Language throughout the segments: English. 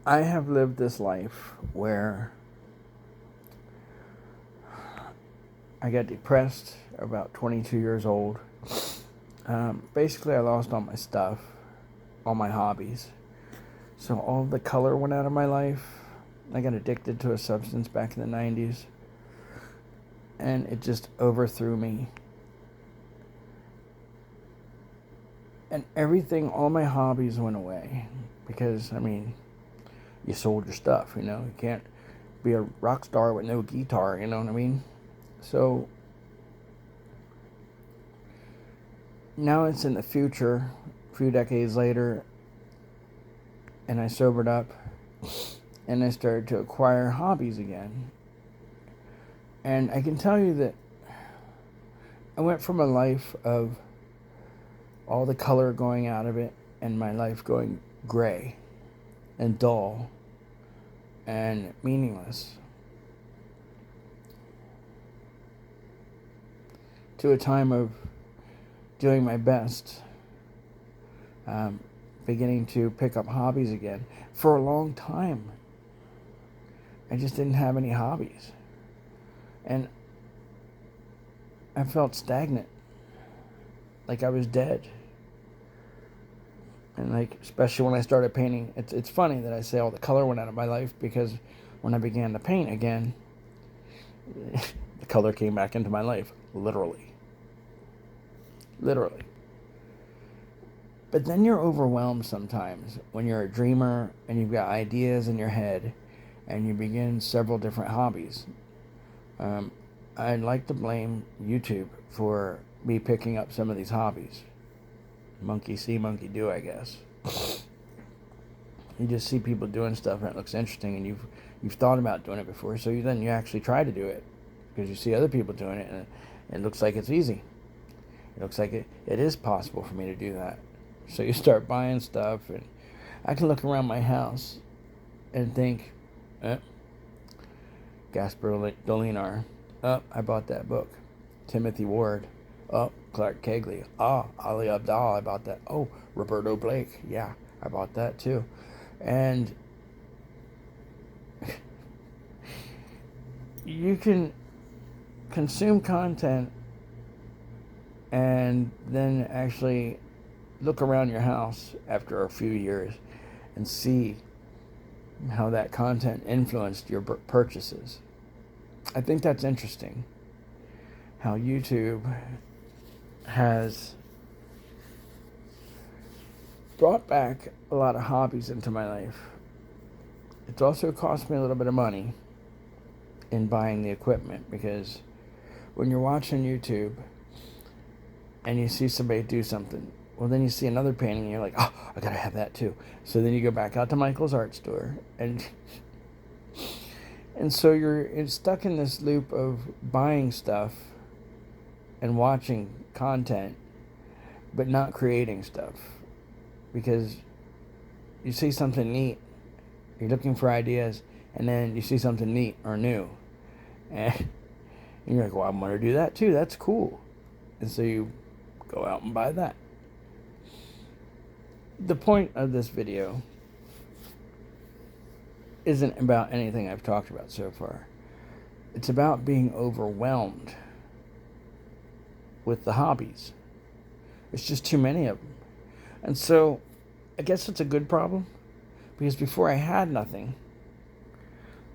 I have lived this life where I got depressed about 22 years old. Basically, I lost all my stuff, all my hobbies. So all the color went out of my life. I got addicted to a substance back in the 90s, and it just overthrew me. And everything, all my hobbies went away because, you sold your stuff, You can't be a rock star with no guitar, you know what I mean? So now it's in the future, a few decades later, and I sobered up and I started to acquire hobbies again. And I can tell you that I went from a life of all the color going out of it and my life going gray and dull and meaningless to a time of doing my best, beginning to pick up hobbies again. For a long time, I just didn't have any hobbies. And I felt stagnant, like I was dead. And especially when I started painting, it's funny that I say all the color went out of my life, because when I began to paint again, the color came back into my life, literally. But then you're overwhelmed sometimes when you're a dreamer and you've got ideas in your head and you begin several different hobbies. I'd like to blame YouTube for me picking up some of these hobbies. Monkey see, monkey do, I guess. You just see people doing stuff and it looks interesting, and you've thought about doing it before, so then you actually try to do it because you see other people doing it and it looks like it's easy. It looks like it is possible for me to do that. So you start buying stuff, and I can look around my house and think, Gaspar Dolinar, I bought that book. Timothy Ward, Clark Kegley, Ali Abdaal, I bought that. Oh, Roberto Blake, yeah, I bought that too. And you can consume content and then actually look around your house after a few years and see how that content influenced your purchases. I think that's interesting, how YouTube has brought back a lot of hobbies into my life. It's also cost me a little bit of money in buying the equipment, because when you're watching YouTube and you see somebody do something, well, then you see another painting and you're like, oh, I gotta have that too. So then you go back out to Michael's art store, and so you're stuck in this loop of buying stuff and watching content, but not creating stuff, because you see something neat, you're looking for ideas, and then you see something neat or new, and you're like, well, I'm going to do that too, that's cool. And so you go out and buy that. The point of this video isn't about anything I've talked about so far. It's about being overwhelmed with the hobbies. There's just too many of them. And so I guess it's a good problem, because before I had nothing,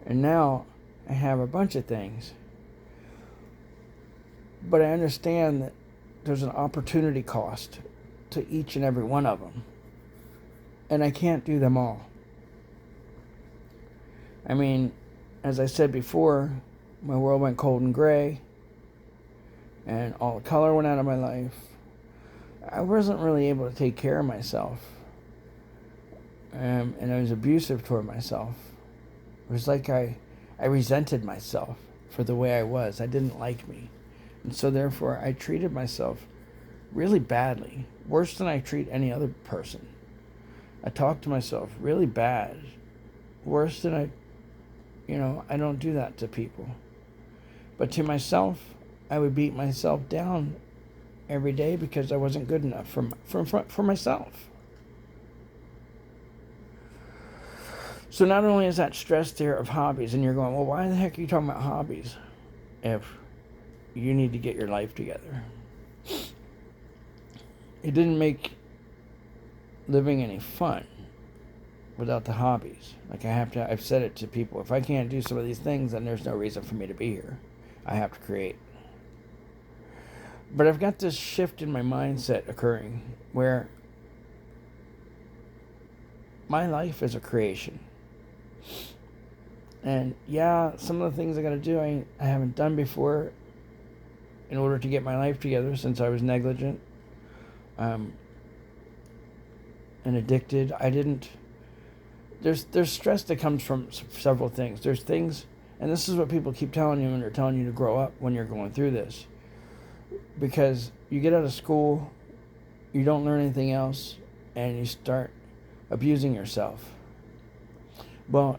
and now I have a bunch of things. But I understand that there's an opportunity cost to each and every one of them. And I can't do them all. As I said before, my world went cold and gray, and all the color went out of my life. I wasn't really able to take care of myself. And I was abusive toward myself. It was like I resented myself for the way I was. I didn't like me. And so therefore I treated myself really badly, worse than I treat any other person. I talked to myself really bad, worse than I don't do that to people. But to myself, I would beat myself down every day because I wasn't good enough for myself. So not only is that stress there of hobbies, and you're going, well, why the heck are you talking about hobbies if you need to get your life together? It didn't make living any fun without the hobbies. Like I've said it to people, if I can't do some of these things, then there's no reason for me to be here. I have to create. But I've got this shift in my mindset occurring where my life is a creation. And yeah, some of the things I got to do I haven't done before in order to get my life together since I was negligent and addicted. There's stress that comes from several things. There's things, and this is what people keep telling you when they're telling you to grow up when you're going through this. Because you get out of school, you don't learn anything else, and you start abusing yourself. Well,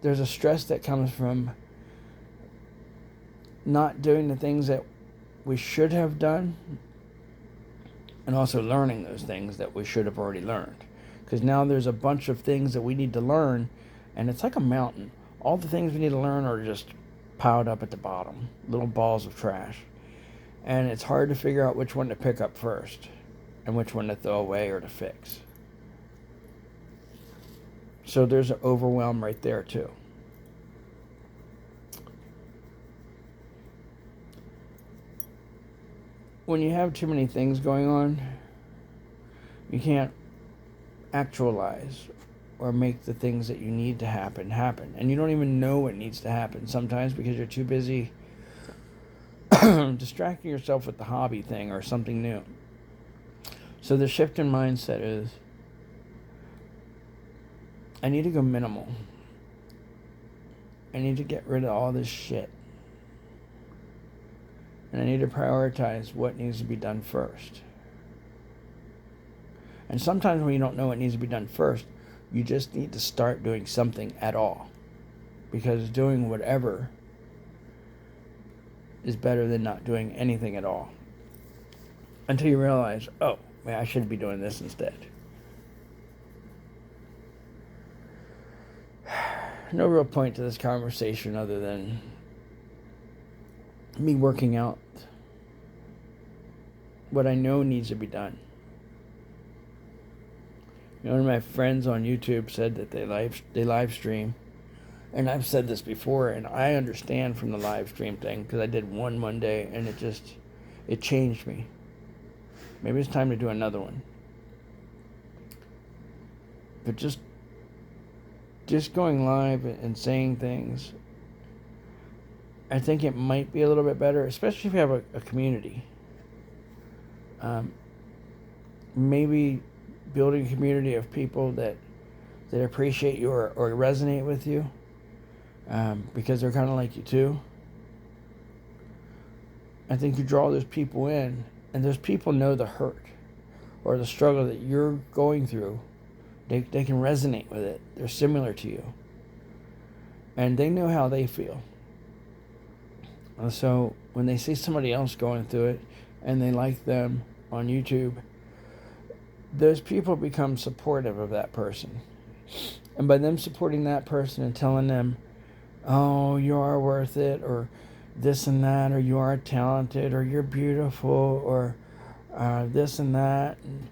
there's a stress that comes from not doing the things that we should have done, and also learning those things that we should have already learned. Because now there's a bunch of things that we need to learn, and it's like a mountain. All the things we need to learn are just piled up at the bottom, little balls of trash. And it's hard to figure out which one to pick up first and which one to throw away or to fix. So there's an overwhelm right there too. When you have too many things going on, you can't actualize or make the things that you need to happen. And you don't even know what needs to happen sometimes because you're too busy distracting yourself with the hobby thing or something new. So the shift in mindset is, I need to go minimal. I need to get rid of all this shit. And I need to prioritize what needs to be done first. And sometimes when you don't know what needs to be done first, you just need to start doing something at all. Because doing whatever is better than not doing anything at all. Until you realize, oh, man, I should be doing this instead. No real point to this conversation other than me working out what I know needs to be done. You know, one of my friends on YouTube said that they live stream, and I've said this before, and I understand from the live stream thing because I did one day, and it changed me. Maybe it's time to do another one. But just going live and saying things, I think it might be a little bit better, especially if you have a community. Maybe building a community of people that appreciate you or resonate with you because they're kind of like you too. I think you draw those people in, and those people know the hurt or the struggle that you're going through. They can resonate with it. They're similar to you. And they know how they feel. So when they see somebody else going through it and they like them on YouTube, those people become supportive of that person. And by them supporting that person and telling them, oh, you are worth it, or this and that, or you are talented, or you're beautiful, or this and that, and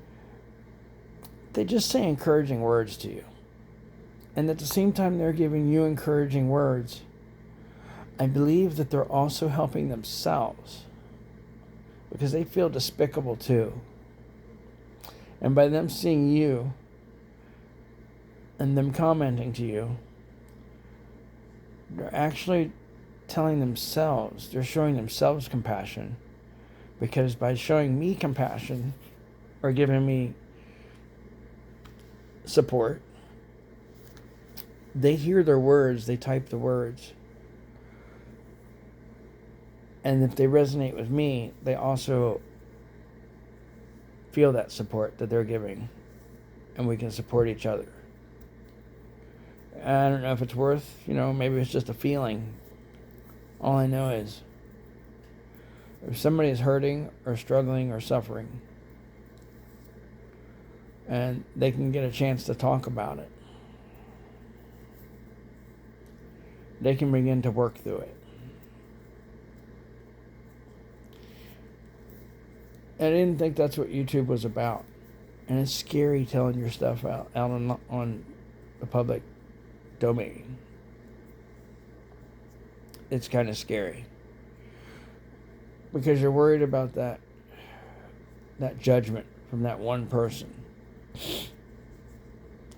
they just say encouraging words to you. And at the same time they're giving you encouraging words, I believe that they're also helping themselves because they feel despicable too. And by them seeing you and them commenting to you, they're actually telling themselves, they're showing themselves compassion, because by showing me compassion or giving me support, they hear their words, they type the words. And if they resonate with me, they also feel that support that they're giving. And we can support each other. I don't know if it's worth, maybe it's just a feeling. All I know is if somebody is hurting or struggling or suffering, and they can get a chance to talk about it, they can begin to work through it. I didn't think that's what YouTube was about. And it's scary telling your stuff out on the public domain. It's kind of scary. Because you're worried about that judgment from that one person.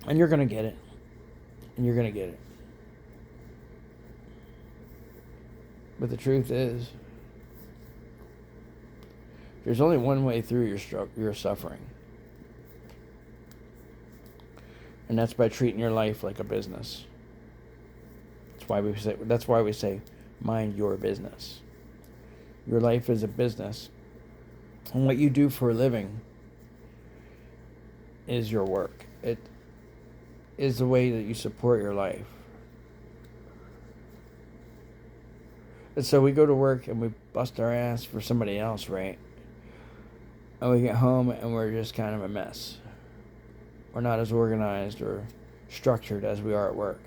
And you're going to get it. And you're going to get it. But the truth is, there's only one way through your suffering. And that's by treating your life like a business. That's why we say mind your business. Your life is a business. And what you do for a living is your work. It is the way that you support your life. And so we go to work and we bust our ass for somebody else, right? And we get home and we're just kind of a mess. We're not as organized or structured as we are at work.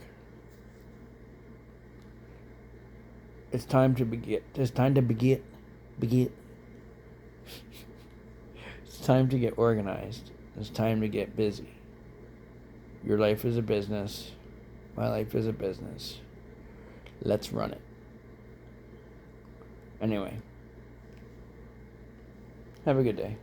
It's time to begin. It's time to begin. It's time to get organized. It's time to get busy. Your life is a business. My life is a business. Let's run it. Anyway, have a good day.